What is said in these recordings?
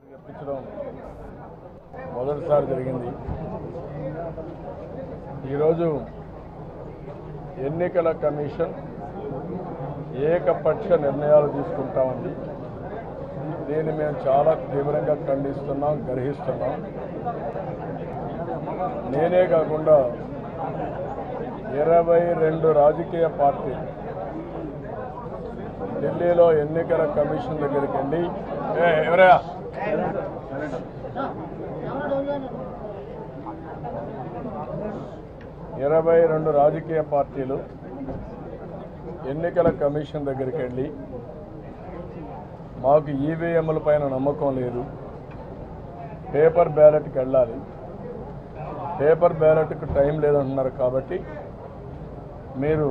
చెప్పించడం మొదటిసారి జరిగింది. ఈరోజు ఎన్నికల కమిషన్ ఏకపక్ష నిర్ణయాలు తీసుకుంటామండి. దీన్ని మేము చాలా తీవ్రంగా ఖండిస్తున్నాం, గ్రహిస్తున్నాం. నేనే కాకుండా 22 రాజకీయ పార్టీలు ఢిల్లీలో ఎన్నికల కమిషన్ దగ్గరికి వెళ్ళి 22 రాజకీయ పార్టీలు ఎన్నికల కమిషన్ దగ్గరికి వెళ్ళి మాకు ఈవీఎంల పైన నమ్మకం లేదు, పేపర్ బ్యాలెట్కి వెళ్ళాలి, పేపర్ బ్యాలెట్కి టైం లేదంటున్నారు, కాబట్టి మీరు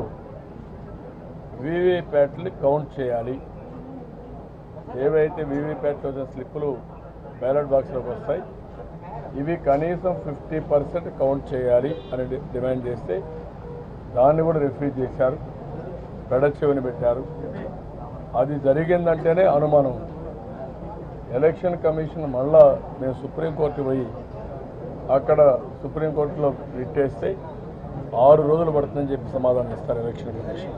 వీవీప్యాట్లు కౌంట్ చేయాలి, ఏవైతే వీవీప్యాట్లో వచ్చిన స్లిప్పులు బ్యాలెట్ బాక్స్లోకి వస్తాయి ఇవి కనీసం 50% కౌంట్ చేయాలి అని డిమాండ్ చేస్తే దాన్ని కూడా రిఫ్యూజ్ చేశారు, పెడచెవిని పెట్టారు. అది జరిగిందంటేనే అనుమానం. ఎలక్షన్ కమిషన్ మళ్ళా మేము సుప్రీంకోర్టు పోయి అక్కడ సుప్రీంకోర్టులో రిట్టేస్తే 6 రోజులు పడుతుందని చెప్పి సమాధానం ఇస్తారు ఎలక్షన్ కమిషన్.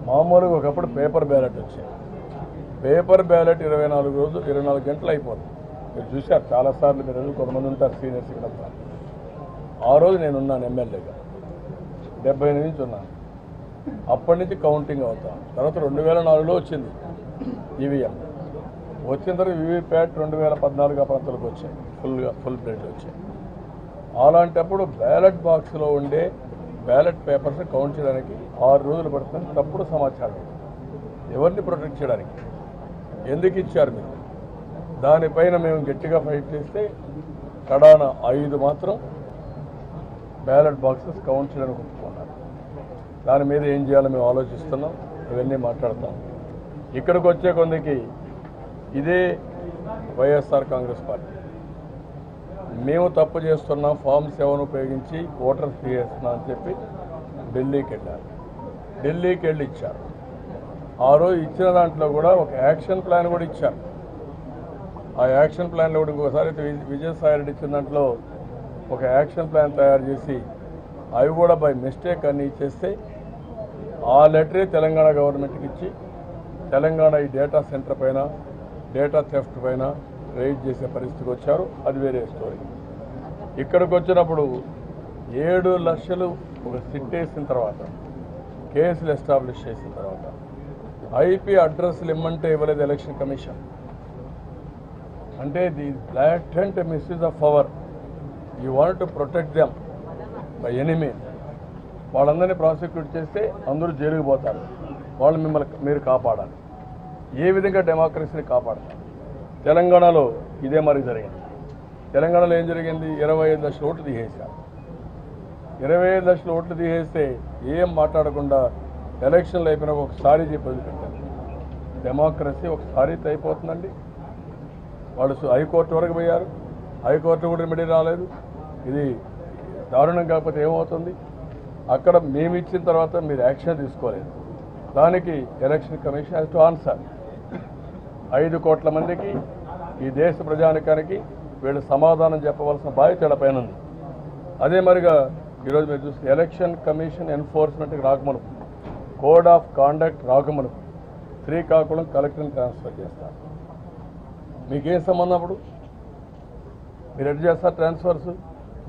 మామూలుగా ఒకప్పుడు పేపర్ బ్యాలెట్ వచ్చేది. పేపర్ బ్యాలెట్ 24 గంటలు అయిపోతుంది. మీరు చూశారు చాలాసార్లు, మీరు కొంతమంది ఉంటారు సీనియర్స్ ఇక్కడ. ఆ రోజు నేనున్నాను ఎమ్మెల్యేగా, 70 నుంచి ఉన్నాను. అప్పటి నుంచి కౌంటింగ్ అవుతాం. తర్వాత 2004లో వచ్చింది ఈవీఎం. వచ్చిన తర్వాత వీవీప్యాట్ 2014 ఆ ప్రాంతాలకు వచ్చాయి, ఫుల్ ప్లేట్లు వచ్చాయి. అలాంటప్పుడు బ్యాలెట్ బాక్స్లో ఉండే బ్యాలెట్ పేపర్స్ కౌంట్ చేయడానికి 6 రోజులు పడుతుంది. తప్పుడు సమాచారం. ఎవరిని ప్రొటెక్ట్ చేయడానికి? ఎందుకు ఇచ్చారు మీరు? దానిపైన మేము గట్టిగా ఫైట్ చేస్తే కడాన 5 మాత్రం బ్యాలెట్ బాక్సెస్ కౌంట్ చేయడానికి ఒప్పుకున్నారు. దాని మీద ఏం చేయాలో మేము ఆలోచిస్తున్నాం, ఇవన్నీ మాట్లాడతాం. ఇక్కడికి వచ్చే కొందికి ఇదే వైఎస్ఆర్ కాంగ్రెస్ పార్టీ మేము తప్పు చేస్తున్నాం, ఫామ్ 7 ఉపయోగించి ఓటర్స్ తీసేస్తున్నాం అని చెప్పి ఢిల్లీకి వెళ్ళారు. ఢిల్లీకి వెళ్ళి ఇచ్చారు. ఆ రోజు ఇచ్చిన దాంట్లో కూడా ఒక యాక్షన్ ప్లాన్ కూడా ఇచ్చారు. ఆ యాక్షన్ ప్లాన్లో కూడా ఇంకోసారి విజయసాయి రెడ్డి ఇచ్చిన దాంట్లో ఒక యాక్షన్ ప్లాన్ తయారు చేసి అవి కూడా బై మిస్టేక్ అన్ని ఇచ్చేస్తే ఆ లెటరే తెలంగాణ గవర్నమెంట్కి ఇచ్చి తెలంగాణ ఈ డేటా సెంటర్ పైన డేటా థెఫ్ట్ పైన రైడ్ చేసే పరిస్థితికి వచ్చారు. అది వేరే స్టోరీ. ఇక్కడికి వచ్చినప్పుడు 7 లక్షలు ఒక సిట్ వేసిన తర్వాత, కేసులు ఎస్టాబ్లిష్ చేసిన తర్వాత ఐపీ అడ్రస్లు ఇమ్మంటే ఇవ్వలేదు ఎలక్షన్ కమిషన్. అంటే the blatant misuse of power. You want to protect them by enemy. వాళ్ళందరినీ ప్రాసిక్యూట్ చేస్తే అందరూ జైలుకు పోతారు. వాళ్ళు మిమ్మల్ని మీరు కాపాడాలి. ఏ విధంగా డెమోక్రసీని కాపాడతారు? తెలంగాణలో ఇదే మరి జరిగింది. తెలంగాణలో ఏం జరిగింది? 25 లక్షల ఓట్లు తీసేశారు. 25 లక్షల ఓట్లు తీసేస్తే ఏం మాట్లాడకుండా ఎలక్షన్లు అయిపోయినా ఒకసారి చెప్పి వదిలిపెట్టారు. డెమోక్రసీ ఒకసారి అయిపోతుందండి. వాళ్ళు హైకోర్టు వరకు పోయారు, హైకోర్టు కూడా రెమెడీ రాలేదు. ఇది దారుణం. కాకపోతే ఏమవుతుంది? అక్కడ మేము ఇచ్చిన తర్వాత మీరు యాక్షన్ తీసుకోలేదు. దానికి election commission has to answer. 5 కోట్ల మందికి, ఈ దేశ ప్రజానికానికి వీళ్ళు సమాధానం చెప్పవలసిన బాధ్యత పైన ఉంది. అదే మరిగా ఈరోజు మీరు చూస్తే ఎలక్షన్ కమిషన్ ఎన్ఫోర్స్మెంట్కి రాకమను, కోడ్ ఆఫ్ కాండక్ట్ రాకమను, శ్రీకాకుళం కలెక్టర్ని ట్రాన్స్ఫర్ చేస్తారు. మీకేం సంబంధం? అప్పుడు మీరు ఎటు చేస్తారు ట్రాన్స్ఫర్స్?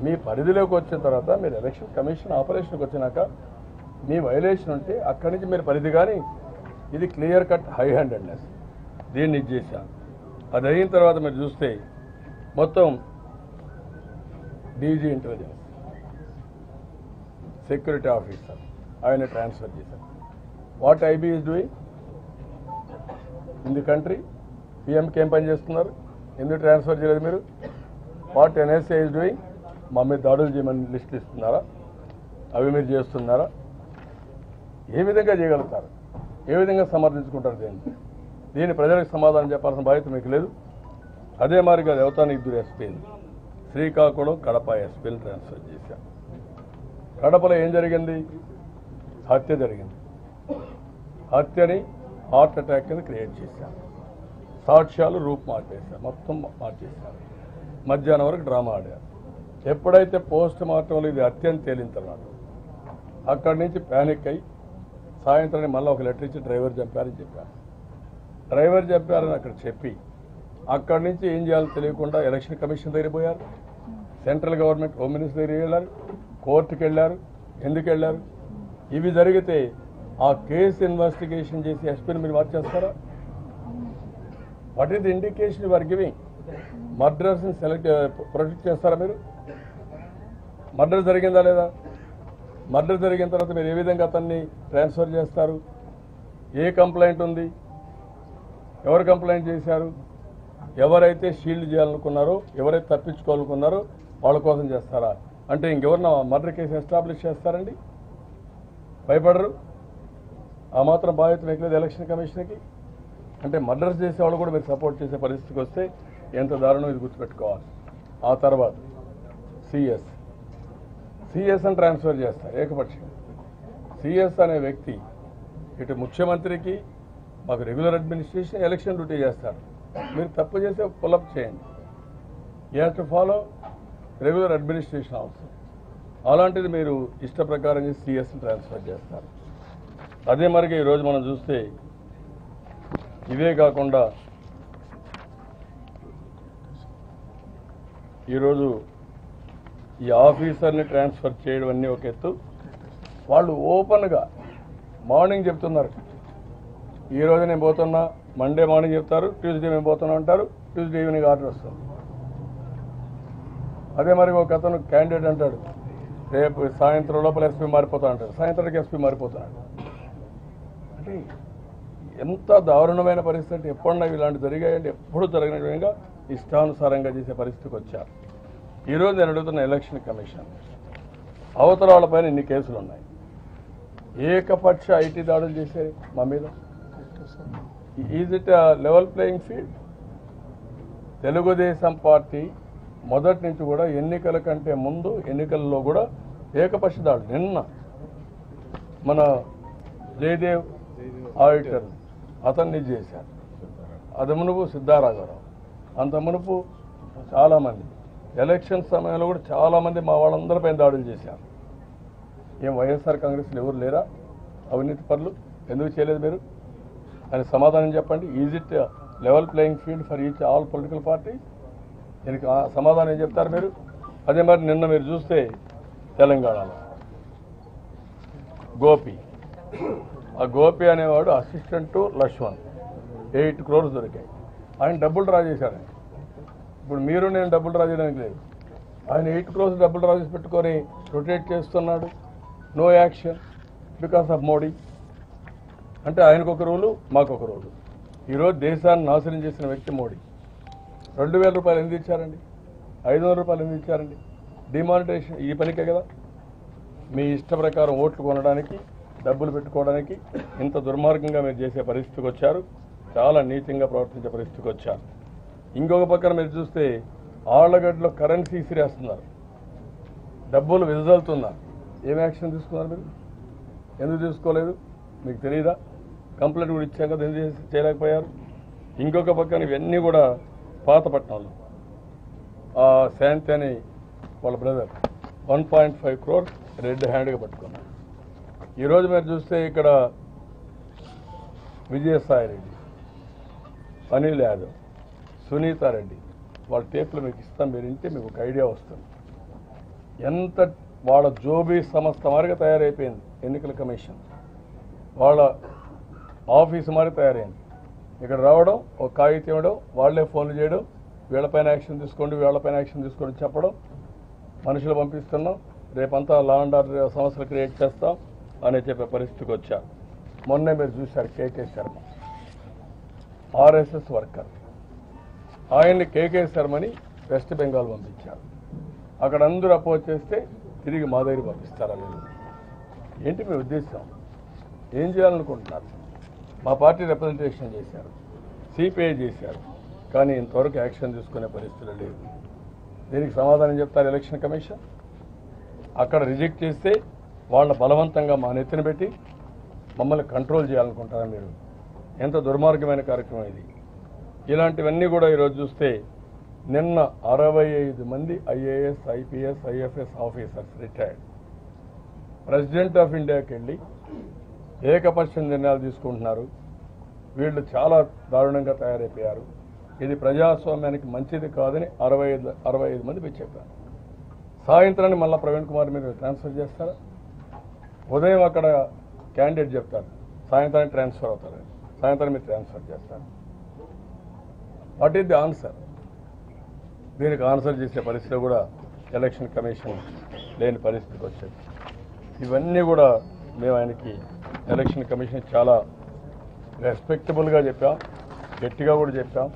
మీ పరిధిలోకి వచ్చిన తర్వాత మీరు ఎలక్షన్ కమిషన్ ఆపరేషన్కి వచ్చినాక మీ వైలేషన్ ఉంటే అక్కడి నుంచి మీరు పరిధి. కానీ ఇది క్లియర్ కట్ హై హ్యాండెడ్నెస్. దీన్ని ఇచ్చేసాను. అది అయిన తర్వాత మీరు చూస్తే మొత్తం డీజీ ఇంటెలిజెన్స్, సెక్యూరిటీ ఆఫీసర్ ఆయన ట్రాన్స్ఫర్ చేశారు. What IB is doing in the country? పిఎంకి ఏం పని చేస్తున్నారు? ఎందుకు ట్రాన్స్ఫర్ చేయలేదు మీరు? What NSA is doing? మా మీద దాడులు చేయమని లిస్ట్ ఇస్తున్నారా? అవి మీరు చేస్తున్నారా? ఏ విధంగా చేయగలుగుతారు? ఏ విధంగా సమర్థించుకుంటారు? దీన్ని ప్రజలకు సమాధానం చెప్పాల్సిన బాధ్యత మీకు లేదు. అదే మాదిరిగా దేవతానికి 2 ఎస్పీలు శ్రీకాకుళం, కడప ఎస్పీలు ట్రాన్స్ఫర్ చేశారు. కడపలో ఏం జరిగింది? హత్య జరిగింది. హత్యని హార్ట్ అటాక్ కింద క్రియేట్ చేశారు. సాక్ష్యాలు రూపు మార్చేశారు, మొత్తం మార్చేశారు. మధ్యాహ్నం వరకు డ్రామా ఆడారు. ఎప్పుడైతే పోస్ట్ మార్టంలో ఇది అత్యంత తేలిన తర్వాత అక్కడి నుంచి ప్యానిక్ అయ్యి సాయంత్రాన్ని మళ్ళీ ఒక లెటర్ ఇచ్చి డ్రైవర్ చంపారని చెప్పారు. డ్రైవర్ చంపారని అక్కడ చెప్పి అక్కడి నుంచి ఏం చేయాలో తెలియకుండా ఎలక్షన్ కమిషన్ దగ్గర పోయారు, సెంట్రల్ గవర్నమెంట్ హోమ్ మినిస్టర్ దగ్గర వెళ్ళారు, కోర్టుకు వెళ్ళారు. ఎందుకు వెళ్ళారు? ఇవి జరిగితే ఆ కేసు ఇన్వెస్టిగేషన్ చేసి ఎస్పీని మీరు మార్చేస్తారా? What is the indication you are giving? మర్డర్స్ని ప్రొటెక్ట్ చేస్తారా మీరు? మర్డర్ జరిగిందా లేదా? మర్డర్ జరిగిన తర్వాత మీరు ఏ విధంగా అతన్ని ట్రాన్స్ఫర్ చేస్తారు? ఏ కంప్లైంట్ ఉంది? ఎవరు కంప్లైంట్ చేశారు? ఎవరైతే షీల్డ్ చేయాలనుకున్నారో, ఎవరైతే తప్పించుకోవాలనుకున్నారో వాళ్ళ కోసం చేస్తారా? అంటే ఇంకెవరన్నా మర్డర్ కేసు ఎస్టాబ్లిష్ చేస్తారండి? భయపడరు? ఆ మాత్రం బాధ్యత మీకు లేదు ఎలక్షన్ కమిషన్కి? అంటే మర్డర్స్ చేసే వాళ్ళు కూడా మీరు సపోర్ట్ చేసే పరిస్థితికి వస్తే ఎంత దారుణం ఇది గుర్తుపెట్టుకోవాలి. ఆ తర్వాత సిఎస్ అని ట్రాన్స్ఫర్ చేస్తారు ఏకపక్షంగా. సిఎస్ అనే వ్యక్తి ఇటు ముఖ్యమంత్రికి మాకు రెగ్యులర్ అడ్మినిస్ట్రేషన్ ఎలక్షన్ డ్యూటీ చేస్తారు. మీరు తప్పు చేస్తే పుల్అప్ చేయండి. You have to follow regular administration also. అలాంటిది మీరు ఇష్ట ప్రకారం చేసి సిఎస్ని ట్రాన్స్ఫర్ చేస్తారు. అదే మరిగా ఈరోజు మనం చూస్తే ఇవే కాకుండా ఈరోజు ఈ ఆఫీసర్ని ట్రాన్స్ఫర్ చేయడం అన్నీ ఒక ఎత్తు. వాళ్ళు ఓపెన్గా మార్నింగ్ చెప్తున్నారు, ఈరోజు నేను పోతున్నా, మండే మార్నింగ్ చెప్తారు, ట్యూస్డే మేము పోతున్నా అంటారు, ట్యూస్డే ఈవినింగ్ ఆర్డర్ వస్తుంది. అదే మరి ఒక అతను క్యాండిడేట్ అంటాడు, రేపు సాయంత్రం లోపల ఎస్పీ మారిపోతా అంటాడు, సాయంత్రానికి ఎస్పీ మారిపోతున్నాడు. అంటే ఎంత దారుణమైన పరిస్థితి! ఎప్పుడన్నా ఇలాంటి జరిగాయంటే ఎప్పుడు జరిగిన విధంగా ఇష్టానుసారంగా చేసే పరిస్థితికి వచ్చారు. ఈరోజు నేను అడుగుతున్న ఎలక్షన్ కమిషన్ అవతల వాళ్ళపైన ఇన్ని కేసులు ఉన్నాయి, ఏకపక్ష ఐటీ దాడులు చేశారు మా మీద. Is it level playing field? Telugu Desam party మొదటి నుంచి కూడా ఎన్నికల కంటే ముందు ఎన్నికల్లో కూడా ఏకపక్ష దాడులు. నిన్న మన జయదేవ్ ఆడిటర్ అతన్ని చేశారు, అది మునుపు సిద్ధారాఘవరావు, అంత మునుపు చాలామంది ఎలక్షన్ సమయంలో కూడా చాలామంది మా వాళ్ళందరిపైన దాడులు చేశారు. ఏం వైఎస్ఆర్ కాంగ్రెస్లో ఎవరు లేరా అవినీతి పనులు? ఎందుకు చేయలేదు మీరు అని సమాధానం చెప్పండి. Is it level playing field for each all political party? దీనికి సమాధానం ఏం చెప్తారు మీరు? అదే మరి నిన్న మీరు చూస్తే తెలంగాణలో గోపి, ఆ గోపి అనేవాడు అసిస్టెంట్ టు లక్ష్మణ్, 8 crores దొరికాయి. ఆయన డబ్బులు డ్రా చేశాడు. ఇప్పుడు మీరు నేను డబ్బులు డ్రా చేయడానికి లేదు. ఆయన 8 crores డబ్బులు డ్రా చేసి పెట్టుకొని రొటేట్ చేస్తున్నాడు. No action because of Modi. అంటే ఆయనకు ఒక రూలు, మాకు ఒక రూలు. ఈరోజు దేశాన్ని నాశనం చేసిన వ్యక్తి మోడీ. 2,000 రూపాయలు ఎందుకు ఇచ్చారండి? 500 రూపాయలు ఎందుకు ఇచ్చారండి? డిమానిటైజేషన్ ఈ పనికే కదా. మీ ఇష్ట ప్రకారం ఓట్లు కొనడానికి, డబ్బులు పెట్టుకోవడానికి ఇంత దుర్మార్గంగా మీరు చేసే పరిస్థితికి వచ్చారు. చాలా నీతిగా ప్రవర్తించే పరిస్థితికి వచ్చారు. ఇంకొక పక్కన మీరు చూస్తే ఆళ్లగడ్డలో కరెన్సీ ఇసిరేస్తున్నారు, డబ్బులు వెదజల్లుతున్నారు. ఏం యాక్షన్ తీసుకున్నారు మీరు? ఎందుకు తీసుకోలేదు? మీకు తెలియదా? కంప్లైంట్ కూడా ఇచ్చాం కదా, ఎందుకు చేయలేకపోయారు? ఇంకొక పక్కన ఇవన్నీ కూడా పాతపట్నంలో శాంతి అని వాళ్ళ బ్రదర్ 1.5 crores రెడ్ హ్యాండ్గా పట్టుకున్నారు. ఈరోజు మీరు చూస్తే ఇక్కడ విజయసాయిరెడ్డి, అనిల్ యాదవ్, సునీతారెడ్డి వాళ్ళ టేపులు మీకు ఇస్తాం, మీరు ఇంటే మీకు ఒక ఐడియా వస్తుంది. ఎంత వాళ్ళ జోబీ సంస్థ మారిగా తయారైపోయింది ఎన్నికల కమిషన్. వాళ్ళ ఆఫీసు మారి తయారైంది. ఇక్కడ రావడం, ఒక కాగితం ఇవ్వడం, వాళ్ళే ఫోన్లు చేయడం, వీళ్ళపైన యాక్షన్ తీసుకోండి, వీళ్ళపైన యాక్షన్ తీసుకోండి చెప్పడం, మనుషులు పంపిస్తున్నాం, రేపంతా లా అండ్ ఆర్డర్ సమస్యలు క్రియేట్ చేస్తాం అని చెప్పే పరిస్థితికి వచ్చారు. మొన్నే మీరు చూశారు కేకే శర్మ, ఆర్ఎస్ఎస్ వర్కర్, ఆయన్ని కేకే శర్మని వెస్ట్ బెంగాల్ పంపించారు. అక్కడ అందరూ అపోజ్ చేస్తే తిరిగి మా దగ్గర పంపిస్తారా మీరు? ఏంటి మీ ఉద్దేశం? ఏం చేయాలనుకుంటున్నారు? మా పార్టీ రిప్రజెంటేషన్ చేశారు, సిపిఐ చేశారు, కానీ ఇంతవరకు యాక్షన్ తీసుకునే పరిస్థితులు లేదు. దీనికి సమాధానం చెప్తారు ఎలక్షన్ కమిషన్? అక్కడ రిజెక్ట్ చేస్తే వాళ్ళ బలవంతంగా మా నెత్తిన పెట్టి మమ్మల్ని కంట్రోల్ చేయాలనుకుంటారా మీరు? ఎంత దుర్మార్గమైన కార్యక్రమం ఇది! ఇలాంటివన్నీ కూడా ఈరోజు చూస్తే నిన్న 65 మంది IAS IPS IFS officers retired president of ఇండియాకి వెళ్ళి ఏకపక్ష నిర్ణయాలు తీసుకుంటున్నారు. వీళ్ళు చాలా దారుణంగా తయారైపోయారు. ఇది ప్రజాస్వామ్యానికి మంచిది కాదని 65 మంది మీరు చెప్పారు. సాయంత్రాన్ని మళ్ళీ ప్రవీణ్ కుమార్ మీరు ట్రాన్స్ఫర్ చేస్తారా? ఉదయం అక్కడ క్యాండిడేట్ చెప్తారు, సాయంత్రానికి ట్రాన్స్ఫర్ అవుతారు, సాయంత్రం మీరు ట్రాన్స్ఫర్ చేస్తారు. What is the answer? దీనికి ఆన్సర్ చేసే పరిస్థితి కూడా ఎలక్షన్ కమిషన్ లేని పరిస్థితికి వచ్చేది. ఇవన్నీ కూడా మేము ఆయనకి ఎలక్షన్ కమిషన్ చాలా రెస్పెక్టబుల్గా చెప్పాం, గట్టిగా కూడా చెప్పాం.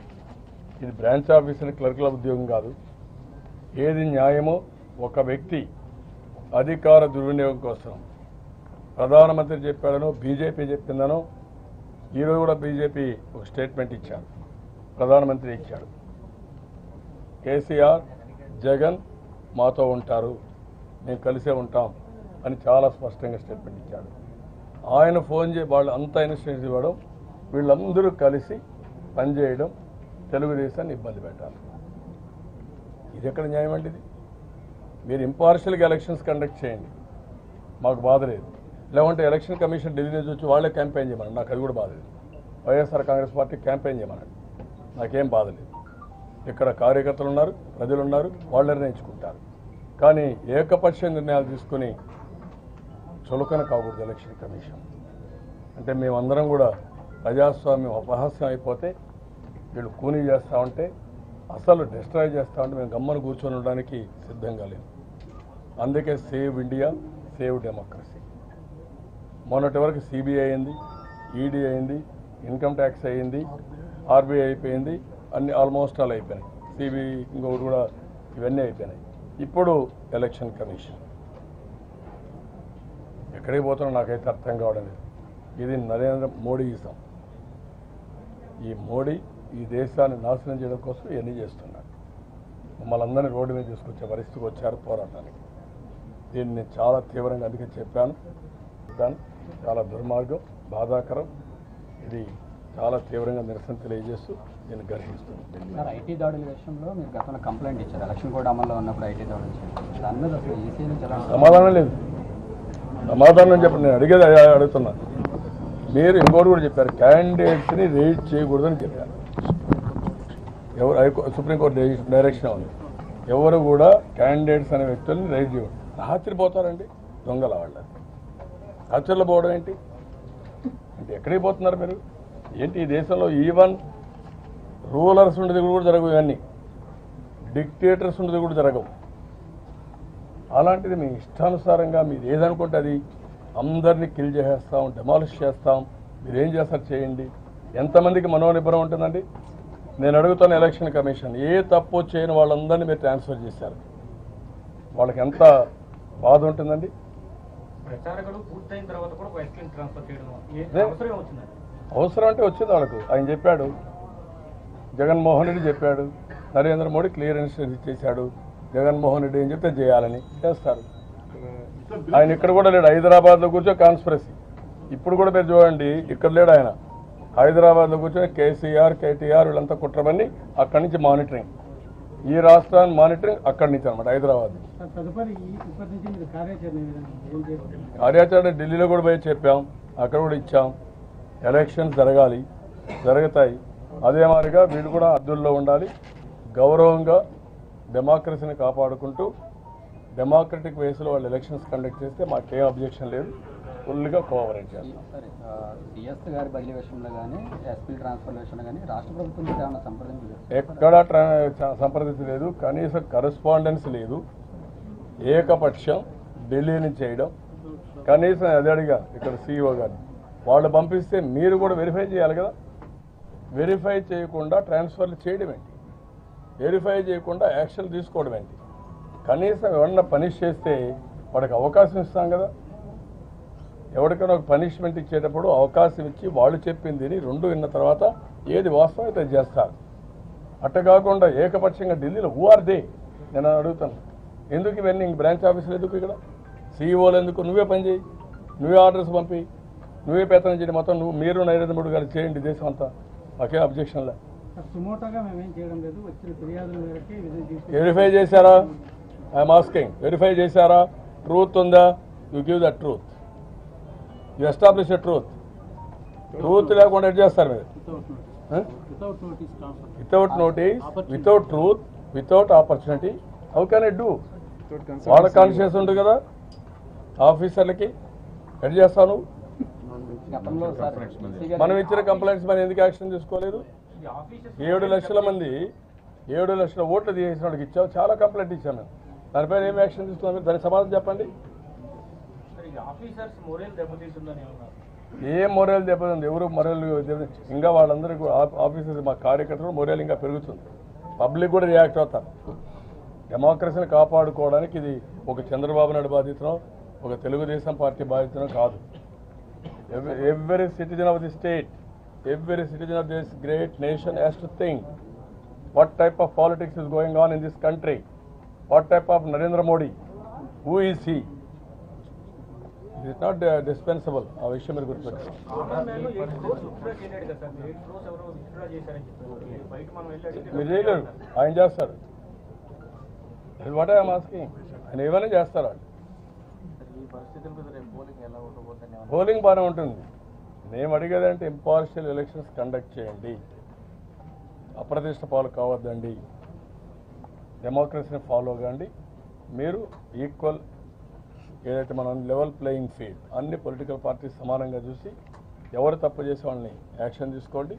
ఇది బ్రాంచ్ ఆఫీసర్ క్లర్కుల ఉద్యోగం కాదు. ఏది న్యాయమో ఒక వ్యక్తి అధికార దుర్వినియోగం కోసం ప్రధానమంత్రి చెప్పాడనో బీజేపీ చెప్పిందనో ఈరోజు కూడా బీజేపీ ఒక స్టేట్మెంట్ ఇచ్చారు, ప్రధానమంత్రి ఇచ్చాడు. కేసీఆర్ జగన్ మాతో ఉంటారు, మేము కలిసే ఉంటాం అని చాలా స్పష్టంగా స్టేట్మెంట్ ఇచ్చాడు. ఆయన ఫోన్ వాళ్ళు అంతా ఇన్స్ట్రక్షన్స్ ఇవ్వడం, వీళ్ళందరూ కలిసి పనిచేయడం, తెలుగుదేశాన్ని ఇబ్బంది పెట్టాలి. ఇది ఎక్కడ న్యాయం అండి? ఇది మీరు ఇంపార్షియల్గా ఎలక్షన్స్ కండక్ట్ చేయండి, మాకు బాధ లేదు. లేకుంటే ఎలక్షన్ కమిషన్ ఢిల్లీ నుంచి వచ్చి వాళ్ళే క్యాంపెయిన్ చేయమని, నాకు అది కూడా బాధ లేదు. వైఎస్ఆర్ కాంగ్రెస్ పార్టీ క్యాంపెయిన్ చేయమనండి, నాకేం బాధ లేదు. ఇక్కడ కార్యకర్తలు ఉన్నారు, ప్రజలు ఉన్నారు, వాళ్ళు నిర్ణయించుకుంటారు. కానీ ఏకపక్ష నిర్ణయాలు తీసుకుని చులకన కాకూడదు ఎలక్షన్ కమిషన్. అంటే మేమందరం కూడా ప్రజాస్వామ్యం అపహాస్యం అయిపోతే వీళ్ళు కూనీ చేస్తూ ఉంటే, అసలు డిస్ట్రాయ్ చేస్తూ ఉంటే మేము గమ్మన కూర్చొని ఉండడానికి సిద్ధంగా లేము. అందుకే సేవ్ ఇండియా, సేవ్ డెమోక్రసీ. మొన్నటి వరకు సిబిఐ అయింది, ఈడీ అయింది, ఇన్కమ్ ట్యాక్స్ అయింది, ఆర్బీఐ అయిపోయింది, అన్ని ఆల్మోస్ట్ ఆల్ అయిపోయినాయి. సిబిఐ ఇంకొకటి కూడా ఇవన్నీ అయిపోయినాయి. ఇప్పుడు ఎలక్షన్ కమిషన్ ఎక్కడికి పోతున్నా నాకైతే అర్థం కావడం లేదు. ఇది నరేంద్ర మోడీ ఇస్తాం. ఈ మోడీ ఈ దేశాన్ని నాశనం చేయడం కోసం ఇవన్నీ చేస్తున్నాడు. మమ్మల్ని అందరినీ రోడ్డు మీద తీసుకొచ్చే పరిస్థితికి వచ్చారు పోరాటానికి. దీన్ని నేను చాలా తీవ్రంగా అందుకే చెప్పాను, చాలా దుర్మార్గం, బాధాకరం. ఇది చాలా తీవ్రంగా నిరసన తెలియజేస్తూ నేను గర్హిస్తున్నాను. సార్, ఐటీ దాడుల విషయంలో మీరు గతంలో కంప్లైంట్ ఇచ్చారు, ఎలక్షన్ కోడ్ అమల్లో ఉన్నప్పుడు ఐటీ దాడులు చేయాలి. దాని మీద అసలు ఈసీ నుంచి సమాధానం లేదు. సమాధానం చెప్పండి, నేను అడిగేది అడుగుతున్నా. మీరు ఇంకోటి కూడా చెప్పారు, క్యాండిడేట్స్ని రేట్ చేయకూడదని చెప్పారు. ఎవరు సుప్రీంకోర్టు డైరెక్షన్ ఉంది, ఎవరు కూడా క్యాండిడేట్స్ అనే వ్యక్తుల్ని రైట్ చేయకూడదు. ఆశ్చర్యపోతారండి దొంగల వాళ్ళు. ఆశ్చర్యలో పోవడం ఏంటి అంటే ఎక్కడికి పోతున్నారు మీరు? ఏంటి ఈ దేశంలో ఈవెన్ రూలర్స్ ఉండేది కూడా జరగవు, ఇవన్నీ డిక్టేటర్స్ ఉండేది కూడా జరగవు. అలాంటిది మీ ఇష్టానుసారంగా మీరు ఏదనుకుంటే అది అందరినీ కిల్ చేసేస్తాం, డెమాలిష్ చేస్తాం, మీరు ఏం చేస్తారు చేయండి. ఎంతమందికి మనోనిబ్బరం ఉంటుందండి? నేను అడుగుతాను ఎలక్షన్ కమిషన్, ఏ తప్పు చేయని వాళ్ళందరినీ మీరు ట్రాన్స్ఫర్ చేశారు, వాళ్ళకి ఎంత బాధ ఉంటుందండి? అవసరం అంటే వచ్చింది వాళ్ళకు. ఆయన చెప్పాడు, జగన్మోహన్ రెడ్డి చెప్పాడు, నరేంద్ర మోడీ క్లియర్ ఇన్స్ట్రక్షన్ ఇచ్చేశాడు, జగన్మోహన్ రెడ్డి ఏం చెప్తే చేయాలని చేస్తారు. ఆయన ఇక్కడ కూడా లేడు, హైదరాబాద్లో కూర్చో కాన్స్పిరసీ. ఇప్పుడు కూడా మీరు చూడండి, ఇక్కడ లేడు ఆయన, హైదరాబాద్లో కూర్చొని కేసీఆర్ కేటీఆర్ వీళ్ళంతా కుట్రమని అక్కడి నుంచి మానిటరింగ్, ఈ రాష్ట్రాన్ని మానిటరింగ్ అక్కడి నుంచి అనమాట, హైదరాబాద్. కార్యాచరణ ఢిల్లీలో కూడా పోయి చెప్పాం, అక్కడ కూడా ఇచ్చాం. ఎలక్షన్స్ జరగాలి, జరుగుతాయి. అదే మాదిరిగా వీళ్ళు కూడా హద్దుల్లో ఉండాలి, గౌరవంగా డెమోక్రసీని కాపాడుకుంటూ డెమోక్రటిక్ వేస్లో వాళ్ళు ఎలక్షన్స్ కండక్ట్ చేస్తే మాకేం అబ్జెక్షన్ లేదు, ఫుల్గా కోఆపరేట్ చేస్తాం. డిఎస్ గారి బదిలీ విషయంలో కానీ ఎస్పీ ట్రాన్స్ఫర్ విషయంలో కానీ రాష్ట్ర ప్రభుత్వం ఏమైనా సంప్రదించలేదు? ఎక్కడా సంప్రదించలేదు, కనీసం కరెస్పాండెన్స్ లేదు. ఏకపక్షం ఢిల్లీని చేయడం, కనీసం అదే అడిగా ఇక్కడ సీఈఓ గారిని, వాళ్ళు పంపిస్తే మీరు కూడా వెరిఫై చేయాలి కదా. వెరిఫై చేయకుండా ట్రాన్స్ఫర్లు చేయడం ఏంటి? వెరిఫై చేయకుండా యాక్షన్ తీసుకోవడం ఏంటి? కనీసం ఎవరన్నా పనిష్ చేస్తే వాడికి అవకాశం ఇస్తాం కదా. ఎవరికైనా ఒక పనిష్మెంట్ ఇచ్చేటప్పుడు అవకాశం ఇచ్చి వాళ్ళు చెప్పింది రెండు విన్న తర్వాత ఏది వాస్తవం అయితే చేస్తారు. అట్ట కాకుండా ఏకపక్షంగా ఢిల్లీలో హూ ఆర్ దే నేను అడుగుతాను. ఎందుకు ఇవన్నీ బ్రాంచ్ ఆఫీసులు ఎందుకు? ఇక్కడ సీఈఓలు ఎందుకు? నువ్వే పని చేయి, నువ్వే ఆర్డర్స్ పంపి, నువ్వే పేతనం చేయండి. మొత్తం మీరు నరేంద్ర మోడీ గారు చేయండి దేశం అంతా, మాకే అబ్జెక్షన్లే. సుమోటోగా మేమేం చేయడం లేదు, వచ్చిన ఫిర్యాదుల మేరకే వెరిఫై చేశారా? ఐఎమ్ ఆస్కింగ్, వెరిఫై చేశారా? ట్రూత్ ఉందా? You give the truth, you establish a truth. Truth లేకుండా ఎడ్ చేస్తారు మీరు. Without notice, without truth, without opportunity, how can it do? వాళ్ళ కాన్షియస్ ఉంటుంది కదా ఆఫీసర్లకి, ఎడ్ చేస్తాను. గతంలో సార్ మనం ఇచ్చిన కంప్లైంట్స్ మనం ఎందుకు యాక్షన్ తీసుకోలేదు? 7 లక్షల మంది 7 లక్షల ఓట్లు తీసిన వాడికి ఇచ్చావు, చాలా కంప్లైంట్ ఇచ్చాను మేము. దానిపైన ఏం యాక్షన్ తీసుకున్నాం మీరు? దానికి సమాధానం చెప్పండి. ఏం మొరల్ దెబ్బతింది? ఎవరు మొరల్ ఇంకా వాళ్ళందరికీ ఆఫీసర్స్ మా కార్యకర్తలు మొరల్ ఇంకా పెరుగుతుంది. పబ్లిక్ కూడా రియాక్ట్ అవుతారు. డెమోక్రసీని కాపాడుకోవడానికి ఇది ఒక చంద్రబాబు నాయుడు బాధ్యతనో ఒక తెలుగుదేశం పార్టీ బాధ్యతనో కాదు. Every citizen of the state, every citizen of this great nation has to think what type of politics is going on in this country, what type of Narendra Modi, who is he? It is not dispensable. ఆ విషయం మీరు గుర్తుపెట్టుకోండి. మీరు చేయలేరు, ఆయన చేస్తారు. What I'm asking, ఆయన ఏమైనా చేస్తారా? పోలింగ్ బాగానే ఉంటుంది. మేము అడిగేదంటే ఇంపార్షియల్ ఎలక్షన్స్ కండక్ట్ చేయండి, అప్రతిష్ట పాలు కావద్దండి, డెమోక్రసీని ఫాలో కాండి. మీరు ఈక్వల్ ఏదైతే మనం లెవెల్ ప్లేయింగ్ ఫీల్డ్ అన్ని పొలిటికల్ పార్టీస్ సమానంగా చూసి ఎవరు తప్పు చేసే వాళ్ళని యాక్షన్ తీసుకోండి.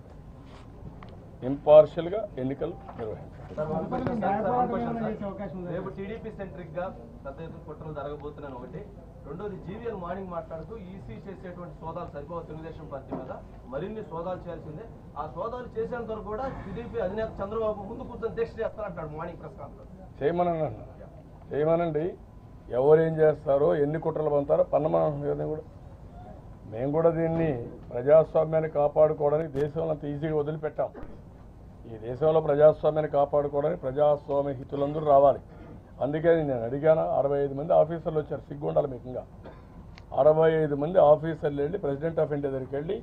ఇంపార్షియల్గా ఎన్నికలు నిర్వహించండి. రేపు టీడీపీ సెంట్రిక్ గా పెద్ద ఎత్తున కుట్రలు జరగబోతున్నాను ఒకటి. రెండోది, జీవీఎల్ మార్నింగ్ మాట్లాడుతూ ఈసీ చేసేటువంటి సోదాలు సరిపోవు తెలుగుదేశం పార్టీ మీద, మరిన్ని సోదాలు చేయాల్సిందే. ఆ సోదాలు చేసేంత వరకు కూడా టీడీపీ అధినేత చంద్రబాబు ముందు కూర్చొని దీక్ష చేస్తారంటాడు మార్నింగ్ ప్రెస్ కాన్ఫరెన్స్. చేయమనండి. ఎవరేం చేస్తారో, ఎన్ని కుట్రలు పంతారో పన్నమని కూడా. మేము కూడా దీన్ని ప్రజాస్వామ్యాన్ని కాపాడుకోవడానికి దేశంలో అంత ఈజీగా వదిలిపెట్టాం. ఈ దేశంలో ప్రజాస్వామ్యాన్ని కాపాడుకోవడానికి ప్రజాస్వామ్య హితులందరూ రావాలి. అందుకే నేను అడిగాను. 65 మంది ఆఫీసర్లు వచ్చారు, సిగ్గుండాలి మీకు. ఇంకా 65 మంది ఆఫీసర్లు వెళ్ళి ప్రెసిడెంట్ ఆఫ్ ఇండియా దగ్గరికి వెళ్ళి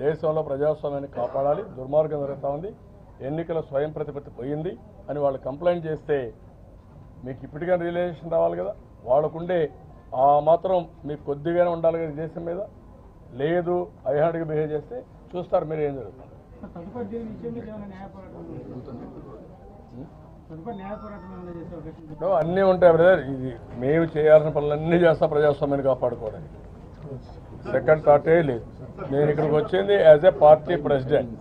దేశంలో ప్రజాస్వామ్యాన్ని కాపాడాలి, దుర్మార్గం జరుగుతూ ఉంది, ఎన్నికల స్వయం ప్రతిపత్తి పోయింది అని వాళ్ళు కంప్లైంట్ చేస్తే మీకు ఇప్పటికైనా రియలైజేషన్ రావాలి కదా. వాళ్ళకుండే ఆ మాత్రం మీకు కొద్దిగానే ఉండాలి కదా దేశం మీద. లేదు, ఐహార్డ్గా బిహేవ్ చేస్తే చూస్తారు మీరు ఏం జరుగుతుంది. అన్నీ ఉంటాయి బ్రదర్. ఇది మేము చేయాల్సిన పనులన్నీ చేస్తాం ప్రజాస్వామ్యాన్ని కాపాడుకోవడానికి. సెకండ్ థాటే లేదు. నేను ఇక్కడికి వచ్చింది యాజ్ ఏ పార్టీ ప్రెసిడెంట్.